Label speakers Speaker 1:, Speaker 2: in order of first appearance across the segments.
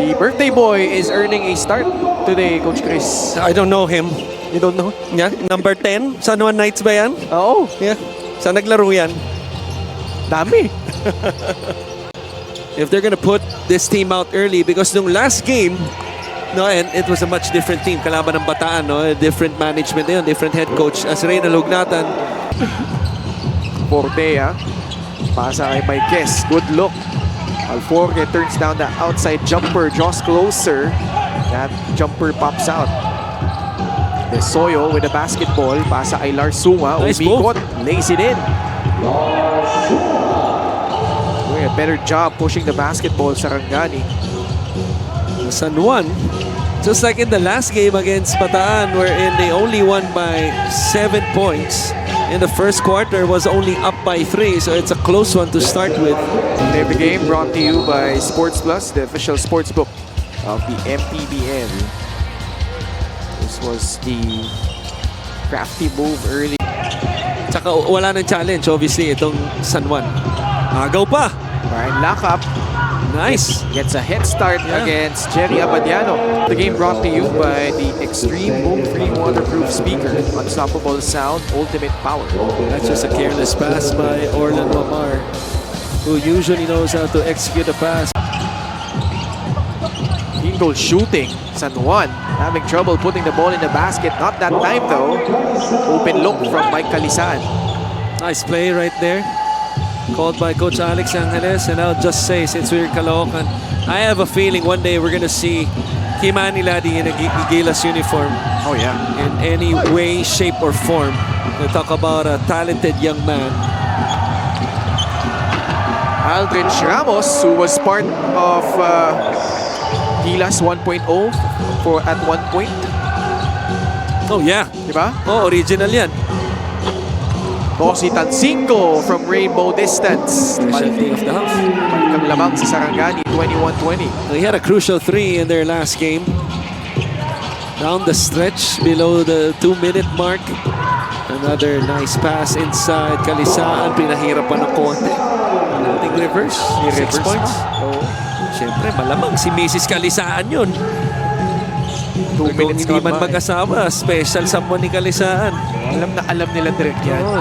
Speaker 1: The birthday boy is earning a start today, Coach Chris.
Speaker 2: I don't know him.
Speaker 1: You don't know?
Speaker 2: Yeah, number 10. San Juan Knights ba yan?
Speaker 1: Oo.
Speaker 2: Yeah. Saan naglaro yan?
Speaker 1: Dami.
Speaker 2: If they're gonna put this team out early, because nung last game, no, and it was a much different team. Kalaban ng Bataan, no? Different management na yun, different head coach. As Reyna Lugnatan.
Speaker 1: Forte, ha? Pasa kay Maiquez. Good look. Alforque turns down the outside jumper, draws closer. That jumper pops out. Desoyo with the basketball. Pasa kay Larsunga.
Speaker 2: Nice
Speaker 1: Umikot. Lays it in. Doing a better job pushing the basketball, Sarangani.
Speaker 2: San Juan, just like in the last game against Bataan, wherein they only won by 7 points. In the first quarter was only up by 3, so it's a close one to start with.
Speaker 1: The game brought to you by Sports Plus, the official sports book of the MPBL. This was the crafty move early.
Speaker 2: Tsaka wala ng challenge, obviously, itong San Juan. Agaw pa!
Speaker 1: Brian Lakap
Speaker 2: Nice!
Speaker 1: gets a head start against Jerry Abadiano. The game brought to you by the Extreme Boom Free Waterproof Speaker. Unstoppable sound, ultimate power.
Speaker 2: That's just a careless pass by Orlan Wamar, who usually knows how to execute a pass.
Speaker 1: Field goal shooting. San Juan having trouble putting the ball in the basket. Not that time though. Open look from Mike Calisan.
Speaker 2: Nice play right there. Called by Coach Alex Angeles. And I'll just say, since we're in Caloocan, I have a feeling one day we're gonna see Kimani Ladi in a Gilas uniform.
Speaker 1: Oh yeah.
Speaker 2: In any way, shape, or form. We talk about a talented young man.
Speaker 1: Aldrich Ramos, who was part of Gilas 1.0 at one point.
Speaker 2: Oh yeah.
Speaker 1: Diba?
Speaker 2: Oh, original yan.
Speaker 1: Bossy Tansinko from Rainbow Distance.
Speaker 2: Specialty of the house.
Speaker 1: Palikang lamang sa Sarangani, 21-20.
Speaker 2: They had a crucial 3 in their last game. Down the stretch, below the 2-minute mark. Another nice pass inside. Kalisaan, pinahirap pa ng konti. Ating reverse. 6 points.
Speaker 1: Oh.
Speaker 2: Siyempre, malamang si Mrs. Kalisaan yun.
Speaker 1: 2
Speaker 2: Kung
Speaker 1: minutes
Speaker 2: hindi
Speaker 1: gone
Speaker 2: man
Speaker 1: by.
Speaker 2: mag-asawa, special someone ni Kalisaan.
Speaker 1: Alam na alam nila direct yan.
Speaker 2: Oh.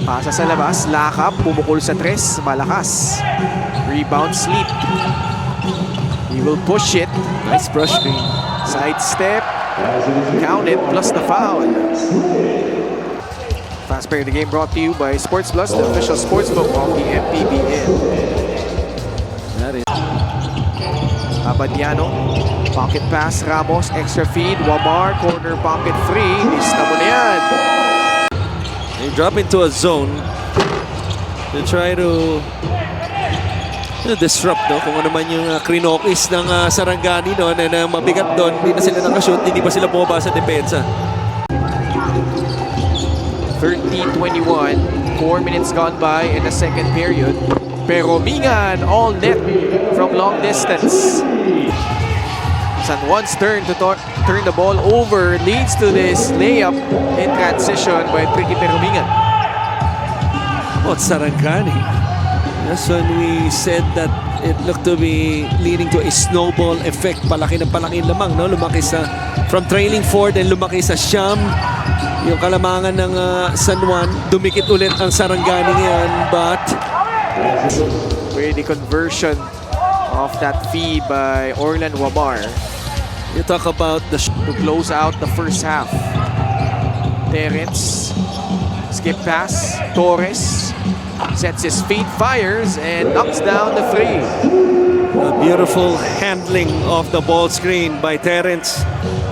Speaker 1: Pasa sa labas, Lakap, pumukol sa 3, malakas. Rebound, Sleep. He will push it.
Speaker 2: Nice brush screen.
Speaker 1: Side step. Count it, plus the foul. Fast Player of the Game brought to you by Sports Plus, the official sportsbook of the MPBL.
Speaker 2: That is.
Speaker 1: Abadiano, pocket pass, Ramos, extra feed, Wamar, corner pocket 3, lista mo na yan.
Speaker 2: They drop into a zone to try to disrupt, no? Kung ano man yung krinokis ng Sarangani doon, na mabigat doon, hindi na sila nakashoot, hindi pa sila bumaba sa depensa.
Speaker 1: 30-21, 4 minutes gone by in the second period. Pero Mingan, all net from long distance. San Juan's turn to turn the ball over leads to this layup in transition by Tricky Perumingan.
Speaker 2: Oh, Sarangani. That's when we said that it looked to be leading to a snowball effect. Palaki ng palaki lamang, no? Lumaki sa, from trailing 4 and lumaki sa Siam. Yung kalamangan ng San Juan, dumikit ulit ang Sarangani ngayon, but
Speaker 1: With the conversion of that feed by Orlan Wamar
Speaker 2: you talk about the
Speaker 1: to close out the first half. Terence, skip pass, Torres sets his feet, fires, and knocks down the three.
Speaker 2: a beautiful handling of the ball screen by Terence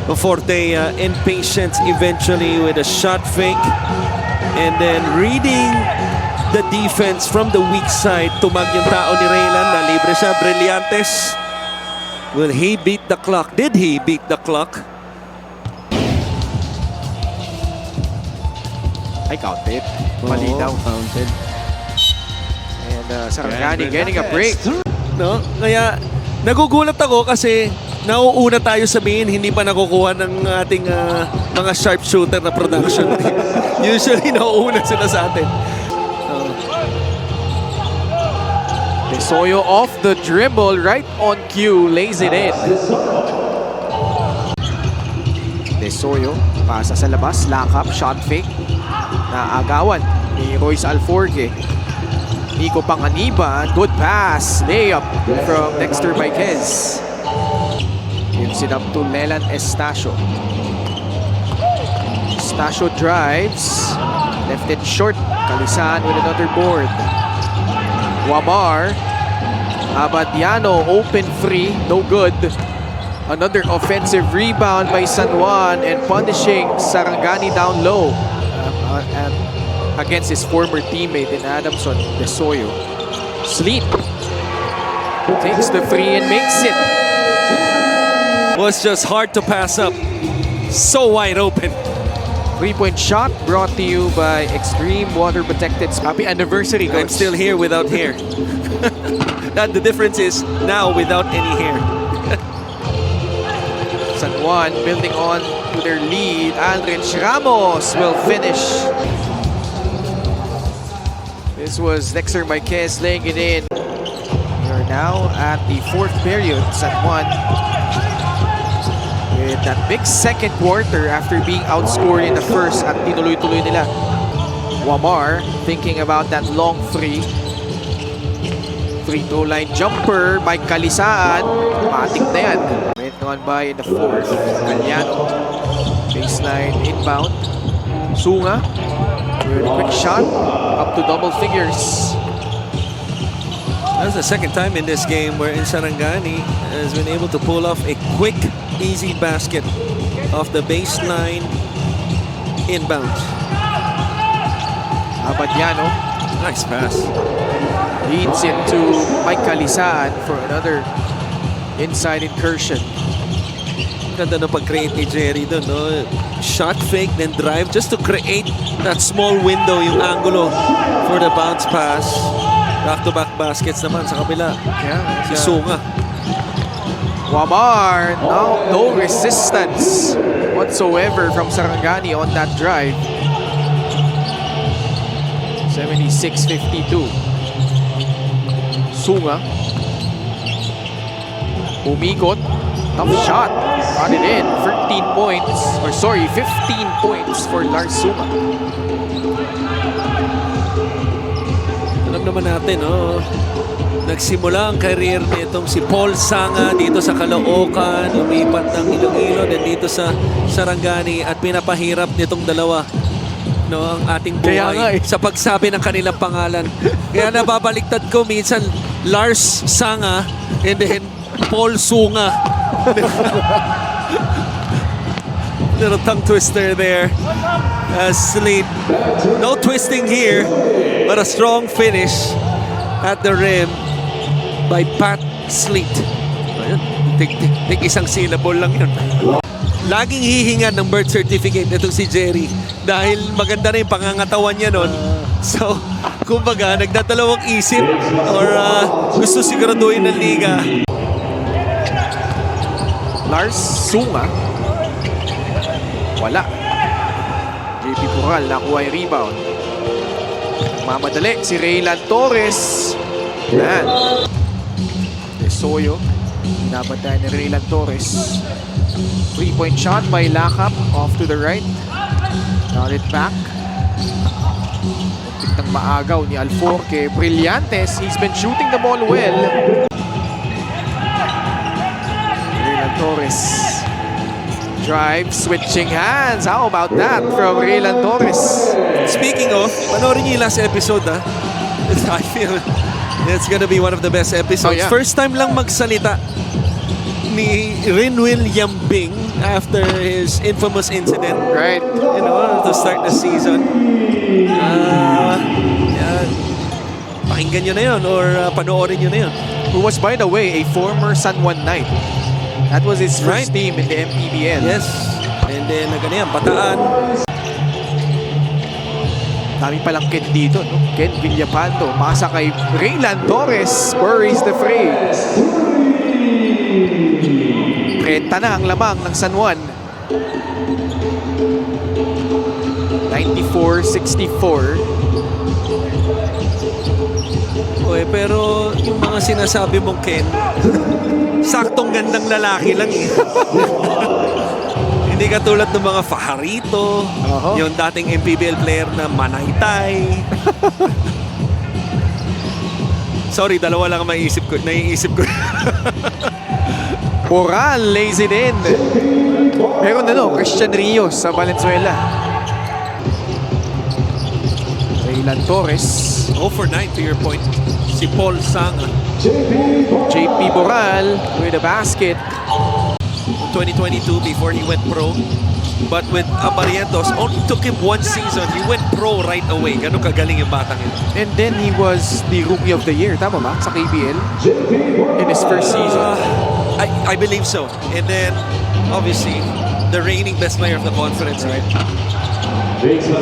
Speaker 2: Forte. Impatient eventually with a shot fake, and then reading the defense from the weak side. Tumag yung tao ni Raylan, nalibre siya. Brillantes. Will he beat the clock? Did he beat the clock?
Speaker 1: I counted. Malinaw.
Speaker 2: Counted.
Speaker 1: And Sarangani getting a break.
Speaker 2: No? Kaya nagugulat ako kasi nauuna tayo sabihin hindi pa nakukuha ng ating mga sharpshooter na production. Usually nauuna sila sa atin.
Speaker 1: Soyo off the dribble, right on cue, lays it in. De Soyo, pasa sa labas, lock up, shot fake. Naagawan ni Royce Alforque. Nico Panganiban, good pass, layup from Dexter Marquez. Gives it up to Leland Estacio. Estacio drives, left it short. Calisan with another board. Wamar, Abadiano open free, no good. Another offensive rebound by San Juan and punishing Sarangani down low against his former teammate in Adamson, De Soyo. Sleet takes the free and makes it.
Speaker 2: Was just hard to pass up. So wide open.
Speaker 1: Three-point shot brought to you by Extreme Water Protected. Happy anniversary,
Speaker 2: I'm
Speaker 1: Coach.
Speaker 2: still here without hair. That the difference is now without any hair.
Speaker 1: San Juan building on to their lead. Aldrich Ramos will finish. This was Dexter Marquez laying it in. We are now at the fourth period. San Juan with that big second quarter after being outscored in the first at tinuloy-tuloy nila. Wamar thinking about that long free. Free throw line jumper by Calisaan. Matik na yan. Minute gone by in the fourth. Galiano. Baseline inbound. Sunga. With a quick shot. Up to double figures.
Speaker 2: That's the second time in this game where Sarangani has been able to pull off a quick, easy basket off the baseline inbound.
Speaker 1: Abadiano
Speaker 2: Nice pass.
Speaker 1: leads it to Mike Calisaan for another inside incursion.
Speaker 2: Ganda na pag-create ni Jerry doon, no? Shot fake, then drive just to create that small window, yung angulo for the bounce pass. Back-to-back baskets naman sa kabila.
Speaker 1: Yeah,
Speaker 2: Si Sunga.
Speaker 1: Wamar, no resistance whatsoever from Sarangani on that drive. 76-52. Sunga. Umikot. Tough shot. Got it in. 15 points for Lars Sunga.
Speaker 2: Alam naman natin, no? Nagsimula ang career nitong si Paul Sanga dito sa Caloocan, lumipat ng Iloilo, then dito sa Sarangani at pinapahirap nitong dalawa, no, ang ating
Speaker 1: Kaya nga
Speaker 2: buhay
Speaker 1: eh.
Speaker 2: sa pagsabi ng kanilang pangalan. Kaya nababaliktad ko minsan Lars Sanga and then Paul Sunga. Little tongue twister there. Sleet. No twisting here, but a strong finish at the rim by Pat Sleet. Ayun, tig isang syllable lang yun. Laging hihingan ng birth certificate itong si Jerry dahil maganda na yung pangangatawan niya nun. So, kumbaga, nagdadalawang isip or gusto siguraduhin ng liga.
Speaker 1: Lars Sunga. Wala. JP Pural nakuha yung rebound. Mamadali si Raylan Torres. Yan. De Soyo. Nabantay ni Raylan Torres. 3-point shot by Lakap off to the right. Got it back. Tiktang maagaw ni Alforque. Brillantes. He's been shooting the ball well. Raylan Torres. Drive, switching hands. How about that from Raylan Torres?
Speaker 2: Speaking of, panoorin niyo yung last episode, ha? I feel it's gonna be one of the best episodes.
Speaker 1: Oh, yeah.
Speaker 2: First time lang magsalita ni Rinwil Yambing after his infamous incident,
Speaker 1: Right.
Speaker 2: you know, to start the season. Yan. Pakinggan nyo na yun or panoorin nyo na yun.
Speaker 1: Who was, by the way, a former San Juan Knight. That was his first
Speaker 2: Right.
Speaker 1: team in the MPBL.
Speaker 2: Yes. And then, yan, Bataan.
Speaker 1: Dami palang Ken dito, no? Ken Villapando. Pasa kay Raylan Torres. Buries the free. 30 na ang lamang ng San Juan. 94-64.
Speaker 2: Oy, pero yung mga sinasabi mong Ken, saktong gandang lalaki lang eh. Hindi katulad ng mga Fajarito,
Speaker 1: Oho.
Speaker 2: yung dating MPBL player na Manaytay. Sorry, dalawa lang ang naiisip ko.
Speaker 1: Boral lays it in. Meron Christian Rios sa Valenzuela. Raylan Torres.
Speaker 2: 0 for 9 to your point. Si Paul Sanga.
Speaker 1: JP Boral with a basket.
Speaker 2: 2022 before he went pro. But with Abarientos, only took him 1 season. He went pro right away. Ganun kagaling yung batang yun.
Speaker 1: And then he was the Rookie of the Year, tama ba? Sa KBL. In his first season.
Speaker 2: I believe so. And then, obviously, the reigning best player of the conference, right?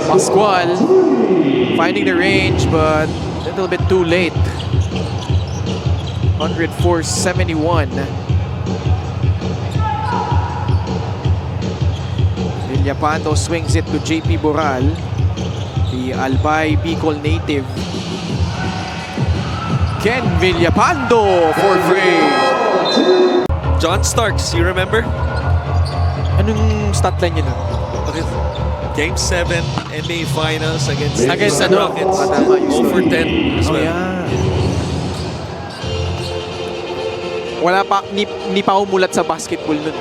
Speaker 1: Pascual finding the range but a little bit too late. 104-71. Villapando swings it to JP Boral, the Albay Bicol native. Ken Villapando for free.
Speaker 2: John Starks, you remember?
Speaker 1: Anong stat line niya nun?
Speaker 2: Okay. Game 7 NBA Finals against
Speaker 1: Against
Speaker 2: Houston Rockets.
Speaker 1: Tama,
Speaker 2: 0 for 10 as
Speaker 1: Oh
Speaker 2: well.
Speaker 1: yeah. Wala pa, ni pa umulat sa basketball nun.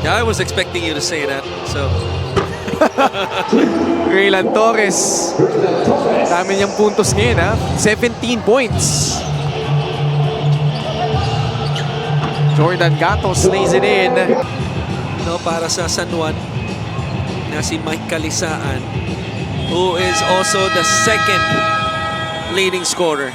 Speaker 2: Yeah, I was expecting you to say that. So,
Speaker 1: Raylan Torres. Dami niyang puntos ngayon, ha? 17 points. Jordan Gatos lays it in.
Speaker 2: para sa San Juan na si Mike Calisaan, who is also the second leading scorer.